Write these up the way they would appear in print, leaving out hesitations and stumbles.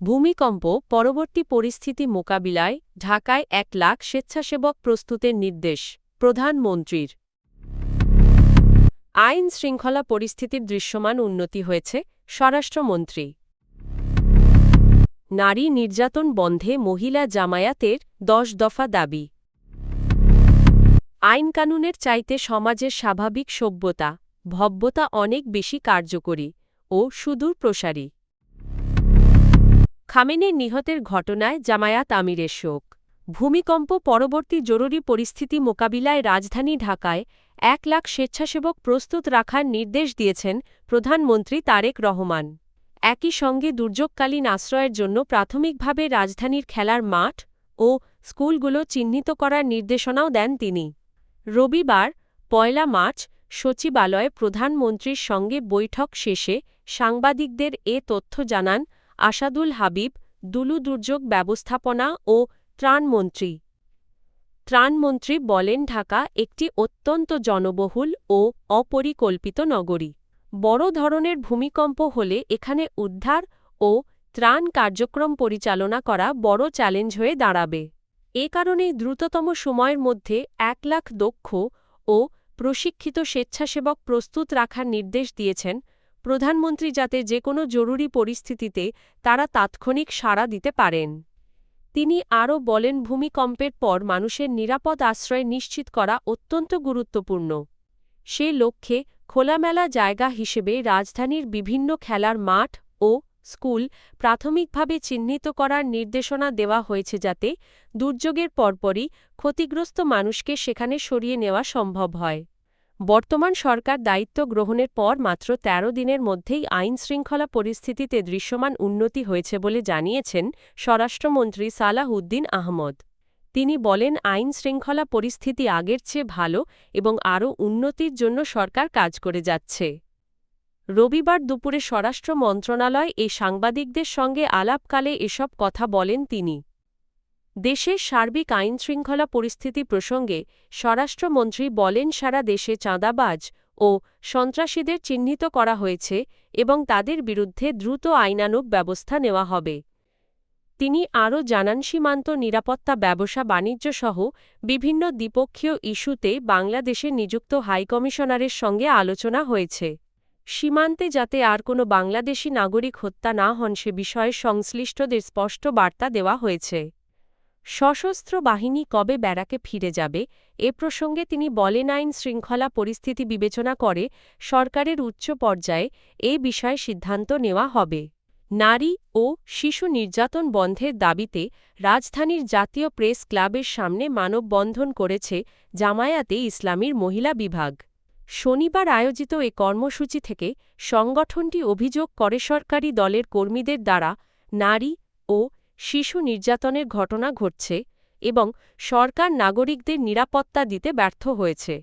ভূমিকম্প পরবর্তী পরিস্থিতি মোকাবিলায় ঢাকায় ১ লাখ স্বেচ্ছাসেবক প্রস্তুতের নির্দেশ প্রধানমন্ত্রীর। আইন শৃঙ্খলা পরিস্থিতির দৃশ্যমান উন্নতি হয়েছে স্বরাষ্ট্রমন্ত্রী। নারী নির্যাতন বন্ধে মহিলা জামায়াতের ১০ দফা দাবি। আইনকানুনের চাইতে সমাজের স্বাভাবিক সভ্যতা ভব্যতা অনেক বেশি কার্যকরী ও সুদূর প্রসারী। খামেনির নিহতের ঘটনায় জামায়াত আমিরের শোক। ভূমিকম্প পরবর্তী জরুরি পরিস্থিতি মোকাবিলায় রাজধানী ঢাকায় ১ লাখ স্বেচ্ছাসেবক প্রস্তুত রাখার নির্দেশ দিয়েছেন প্রধানমন্ত্রী তারেক রহমান। একই সঙ্গে দুর্যোগকালীন আশ্রয়ের জন্য প্রাথমিকভাবে রাজধানীর খেলার মাঠ ও স্কুলগুলো চিহ্নিত করার নির্দেশনাও দেন তিনি। রবিবার ১ মার্চ সচিবালয়ে প্রধানমন্ত্রীর সঙ্গে বৈঠক শেষে সাংবাদিকদের এ তথ্য জানান আসাদুল হাবিব দুলু দুর্যোগ ব্যবস্থাপনা ও ত্রাণমন্ত্রী। ত্রাণমন্ত্রী বলেন, ঢাকা একটি অত্যন্ত জনবহুল ও অপরিকল্পিত নগরী। বড় ধরনের ভূমিকম্প হলে এখানে উদ্ধার ও ত্রাণ কার্যক্রম পরিচালনা করা বড় চ্যালেঞ্জ হয়ে দাঁড়াবে। এ কারণেই দ্রুততম সময়ের মধ্যে ১ লাখ দক্ষ ও প্রশিক্ষিত স্বেচ্ছাসেবক প্রস্তুত রাখার নির্দেশ দিয়েছেন প্রধানমন্ত্রী, যাতে যেকোনো জরুরি পরিস্থিতিতে তারা তাৎক্ষণিক সাড়া দিতে পারেন। তিনি আরও বলেন, ভূমিকম্পের পর মানুষের নিরাপদ আশ্রয় নিশ্চিত করা অত্যন্ত গুরুত্বপূর্ণ। সে লক্ষ্যে খোলামেলা জায়গা হিসেবে রাজধানীর বিভিন্ন খেলার মাঠ ও স্কুল প্রাথমিকভাবে চিহ্নিত করার নির্দেশনা দেওয়া হয়েছে, যাতে দুর্যোগের পরপরই ক্ষতিগ্রস্ত মানুষকে সেখানে সরিয়ে নেওয়া সম্ভব হয়। বর্তমান সরকার দায়িত্ব গ্রহণের পর মাত্র ১৩ দিনের মধ্যেই আইনশৃঙ্খলা পরিস্থিতিতে দৃশ্যমান উন্নতি হয়েছে বলে জানিয়েছেন স্বরাষ্ট্রমন্ত্রী সালাহ উদ্দিন আহমদ। তিনি বলেন, আইনশৃঙ্খলা পরিস্থিতি আগের চেয়ে ভালো এবং আরও উন্নতির জন্য সরকার কাজ করে যাচ্ছে। রবিবার দুপুরে স্বরাষ্ট্র মন্ত্রণালয় সাংবাদিকদের সঙ্গে আলাপকালে এসব কথা বলেন তিনি। দেশের সার্বিক আইনশৃঙ্খলা পরিস্থিতি প্রসঙ্গে স্বরাষ্ট্রমন্ত্রী বলেন, সারা দেশে চাঁদাবাজ ও সন্ত্রাসীদের চিহ্নিত করা হয়েছে এবং তাদের বিরুদ্ধে দ্রুত আইনানুগ ব্যবস্থা নেওয়া হবে। তিনি আরও জানান, সীমান্ত নিরাপত্তা, ব্যবসা বাণিজ্য সহ বিভিন্ন দ্বিপক্ষীয় ইস্যুতে বাংলাদেশে নিযুক্ত হাইকমিশনারের সঙ্গে আলোচনা হয়েছে। সীমান্তে যাতে আর কোনো বাংলাদেশি নাগরিক হত্যা না হন সে বিষয়ে সংশ্লিষ্টদের স্পষ্ট বার্তা দেওয়া হয়েছে। সশস্ত্র বাহিনী কবে ব্যারাকে ফিরে যাবে এ প্রসঙ্গে তিনি বলেন, আইন শৃঙ্খলা পরিস্থিতি বিবেচনা করে সরকারের উচ্চ পর্যায়ে এ বিষয়ে সিদ্ধান্ত নেওয়া হবে। নারী ও শিশু নির্যাতন বন্ধের দাবিতে রাজধানীর জাতীয় প্রেস ক্লাবের সামনে মানববন্ধন করেছে জামায়াতে ইসলামীর মহিলা বিভাগ। শনিবার আয়োজিত এ কর্মসূচি থেকে সংগঠনটি অভিযোগ করে সরকারি দলের কর্মীদের দ্বারা নারী ও শিশু নির্যাতনের ঘটনা ঘটছে এবং সরকার নাগরিকদের নিরাপত্তা দিতে ব্যর্থ হয়েছে।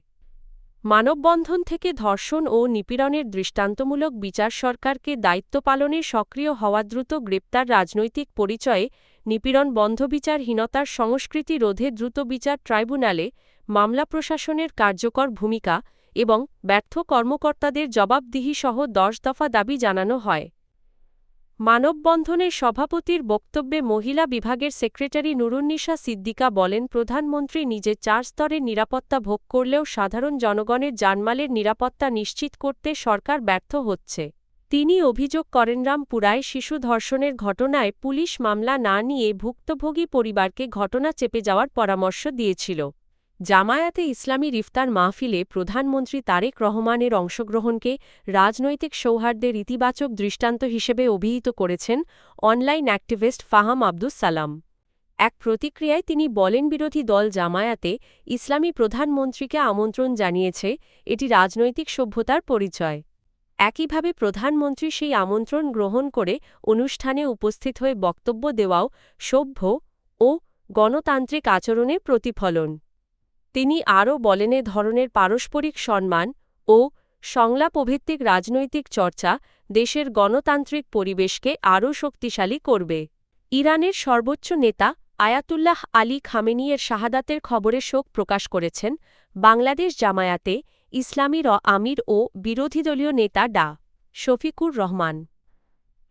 মানববন্ধন থেকে ধর্ষণ ও নিপীড়নের দৃষ্টান্তমূলক বিচার, সরকারকে দায়িত্ব পালনের সক্রিয় হওয়া, দ্রুত গ্রেপ্তার, রাজনৈতিক পরিচয়ে নিপীড়ন বন্ধ, বিচারহীনতার সংস্কৃতি রোধে দ্রুত বিচার ট্রাইব্যুনালে মামলা, প্রশাসনের কার্যকর ভূমিকা এবং ব্যর্থ কর্মকর্তাদের জবাবদিহি সহ ১০ দফা দাবি জানানো হয়। মানববন্ধনের সভাপতির বক্তব্যে মহিলা বিভাগের সেক্রেটারি নুরুন্নিসা সিদ্দিকা বলেন, প্রধানমন্ত্রী নিজে ৪ স্তরের নিরাপত্তা ভোগ করলেও সাধারণ জনগণের জানমালের নিরাপত্তা নিশ্চিত করতে সরকার ব্যর্থ হচ্ছে। তিনি অভিযোগ করেন, রামপুরায় শিশু ধর্ষণের ঘটনায় পুলিশ মামলা না নিয়ে ভুক্তভোগী পরিবারকে ঘটনা চেপে যাওয়ার পরামর্শ দিয়েছিল। জামায়াতে ইসলামীর ইফতার মাহফিলে প্রধানমন্ত্রী তারেক রহমানের অংশগ্রহণকে রাজনৈতিক সৌহার্দ্যের ইতিবাচক দৃষ্টান্ত হিসেবে অভিহিত করেছেন অনলাইন অ্যাক্টিভিস্ট ফাহাম আব্দুস সালাম। এক প্রতিক্রিয়ায় তিনি বলেন, বিরোধী দল জামায়াতে ইসলামী প্রধানমন্ত্রীকে আমন্ত্রণ জানিয়েছে, এটি রাজনৈতিক সভ্যতার পরিচয়। একইভাবে প্রধানমন্ত্রী সেই আমন্ত্রণ গ্রহণ করে অনুষ্ঠানে উপস্থিত হয়ে বক্তব্য দেওয়াও সভ্য ও গণতান্ত্রিক আচরণের প্রতিফলন। তিনি আরও বলেন, এ ধরনের পারস্পরিক সম্মান ও সংলাপভিত্তিক রাজনৈতিক চর্চা দেশের গণতান্ত্রিক পরিবেশকে আরও শক্তিশালী করবে। ইরানের সর্বোচ্চ নেতা আয়াতুল্লাহ আলী খামেনির শাহাদাতের খবরে শোক প্রকাশ করেছেন বাংলাদেশ জামায়াতে ইসলামীর আমির ও বিরোধীদলীয় নেতা ডা. শফিকুর রহমান।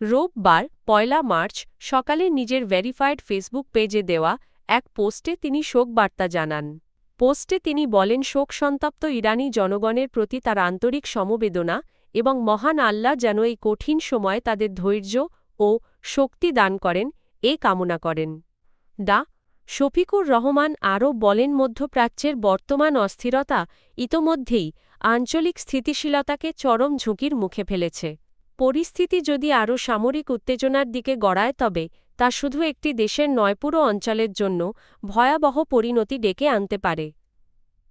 রোববার ১ মার্চ সকালে নিজের ভেরিফাইড ফেসবুক পেজে দেওয়া এক পোস্টে তিনি শোকবার্তা জানান। পোস্টে তিনি বলেন শোকসন্তপ্ত ইরানি জনগণের প্রতি তার আন্তরিক সমবেদনা এবং মহান আল্লাহ যেন এই কঠিন সময়ে তাদের ধৈর্য ও শক্তি দান করেন এ কামনা করেন। ডা. শফিকুর রহমান আরও বলেন মধ্যপ্রাচ্যের বর্তমান অস্থিরতা ইতোমধ্যেই আঞ্চলিক স্থিতিশীলতাকে চরম ঝুঁকির মুখে ফেলেছে। পরিস্থিতি যদি আরও সামরিক উত্তেজনার দিকে গড়ায় তবে তা শুধু একটি দেশের নয় পুরো অঞ্চলের জন্য ভয়াবহ পরিণতি ডেকে আনতে পারে।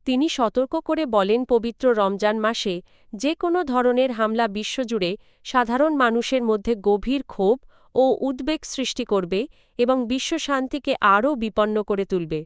তিনি সতর্ক করে বলেন পবিত্র রমজান মাসে যে কোনো ধরনের হামলা বিশ্বজুড়ে সাধারণ মানুষের মধ্যে গভীর ক্ষোভ ও উদ্বেগ সৃষ্টি করবে এবং বিশ্বশান্তিকে আরও বিপন্ন করে তুলবে।